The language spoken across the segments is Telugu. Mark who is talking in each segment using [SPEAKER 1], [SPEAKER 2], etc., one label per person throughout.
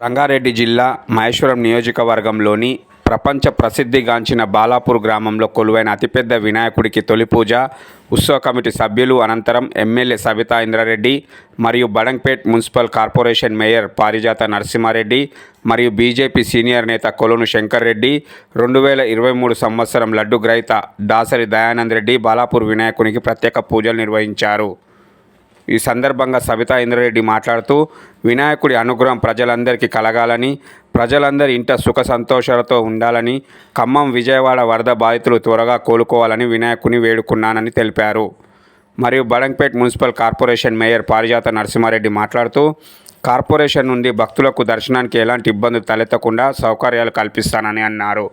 [SPEAKER 1] రంగారెడ్డి జిల్లా మహేశ్వరం నియోజకవర్గంలోని ప్రపంచ ప్రసిద్ధిగాంచిన బాలాపూర్ గ్రామంలో కొలువైన అతిపెద్ద వినాయకుడికి తొలి పూజ ఉత్సవ కమిటీ సభ్యులు అనంతరం ఎమ్మెల్యే సబితా ఇంద్రారెడ్డి మరియు బడంగ్పేట్ మున్సిపల్ కార్పొరేషన్ మేయర్ పారిజాత నరసింహారెడ్డి మరియు బీజేపీ సీనియర్ నేత కొలను శంకర్ రెడ్డి 2023 సంవత్సరం లడ్డు గ్రహీత దాసరి దయానంద్ రెడ్డి బాలాపూర్ వినాయకునికి ప్రత్యేక పూజలు నిర్వహించారు. ఈ సందర్భంగా సబితా ఇంద్రారెడ్డి మాట్లాడుతూ వినాయకుడి అనుగ్రహం ప్రజలందరికీ కలగాలని, ప్రజలందరి ఇంట సుఖ సంతోషాలతో ఉండాలని, ఖమ్మం విజయవాడ వరద బాధితులు త్వరగా కోలుకోవాలని వినాయకుని వేడుకున్నానని తెలిపారు. మరియు బడంగ్పేట్ మున్సిపల్ కార్పొరేషన్ మేయర్ పారిజాత నరసింహారెడ్డి మాట్లాడుతూ కార్పొరేషన్ నుండి భక్తులకు దర్శనానికి ఎలాంటి ఇబ్బందులు తలెత్తకుండా సౌకర్యాలు కల్పిస్తానని అన్నారు.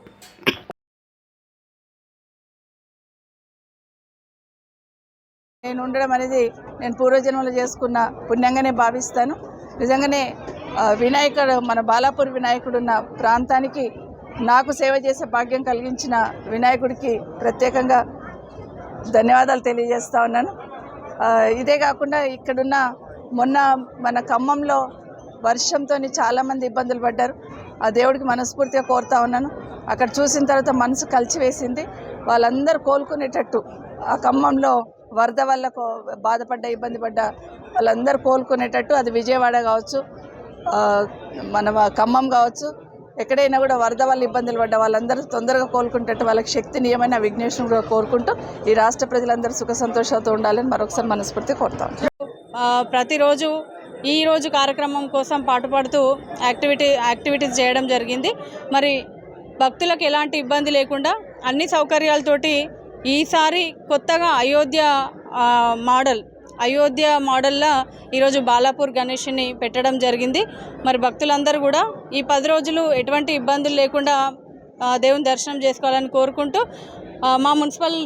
[SPEAKER 2] నేను ఉండడం అనేది నేను పూర్వజన్మలో చేసుకున్న పుణ్యంగానే భావిస్తాను. నిజంగానే వినాయకుడు, మన బాలాపూర్ వినాయకుడు ఉన్న ప్రాంతానికి నాకు సేవ చేసే భాగ్యం కలిగించిన వినాయకుడికి ప్రత్యేకంగా ధన్యవాదాలు తెలియజేస్తా ఉన్నాను. ఇదే కాకుండా ఇక్కడున్న మొన్న మన ఖమ్మంలో వర్షంతో చాలామంది ఇబ్బందులు పడ్డారు. ఆ దేవుడికి మనస్ఫూర్తిగా కోరుతా ఉన్నాను. అక్కడ చూసిన తర్వాత మనసు కలిసివేసింది. వాళ్ళందరూ కోలుకునేటట్టు, ఆ ఖమ్మంలో వరద వల్ల బాధపడ్డ, ఇబ్బంది పడ్డ వాళ్ళందరూ కోలుకునేటట్టు, అది విజయవాడ కావచ్చు, మన ఖమ్మం కావచ్చు, ఎక్కడైనా కూడా వరద వల్ల ఇబ్బందులు పడ్డ వాళ్ళందరూ తొందరగా కోలుకునేటట్టు వాళ్ళకి శక్తి నియమైన విఘ్నేశ్వరుని కూడా కోరుకుంటూ ఈ రాష్ట్ర ప్రజలందరూ సుఖ సంతోషాలతో ఉండాలని మరొకసారి మనస్ఫూర్తి కోరుతాం.
[SPEAKER 3] ప్రతిరోజు ఈరోజు కార్యక్రమం కోసం పాటుపడుతూ యాక్టివిటీస్ చేయడం జరిగింది. మరి భక్తులకు ఎలాంటి ఇబ్బంది లేకుండా అన్ని సౌకర్యాలతోటి ఈసారి కొత్తగా అయోధ్య మోడల్లో ఈరోజు బాలాపూర్ గణేష్ని పెట్టడం జరిగింది. మరి భక్తులందరూ కూడా ఈ 10 రోజులు ఎటువంటి ఇబ్బందులు లేకుండా దేవుని దర్శనం చేసుకోవాలని కోరుకుంటూ, మా మున్సిపల్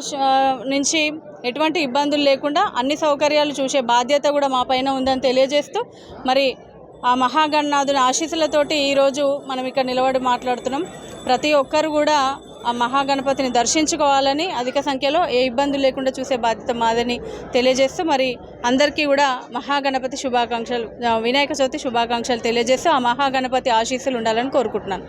[SPEAKER 3] నుంచి ఎటువంటి ఇబ్బందులు లేకుండా అన్ని సౌకర్యాలు చూసే బాధ్యత కూడా మా పైన ఉందని తెలియజేస్తూ, మరి ఆ మహాగణనాథుని ఆశీస్సులతోటి ఈరోజు మనం ఇక్కడ నిలబడి మాట్లాడుతున్నాం. ప్రతి ఒక్కరు కూడా ఆ మహాగణపతిని దర్శించుకోవాలని, అధిక సంఖ్యలో ఏ ఇబ్బందులు లేకుండా చూసే బాధ్యత మాదని తెలియజేస్తూ, మరి అందరికీ కూడా మహాగణపతి శుభాకాంక్షలు, వినాయక చవితి శుభాకాంక్షలు తెలియజేస్తూ ఆ మహాగణపతి ఆశీస్సులు ఉండాలని కోరుకుంటున్నాను.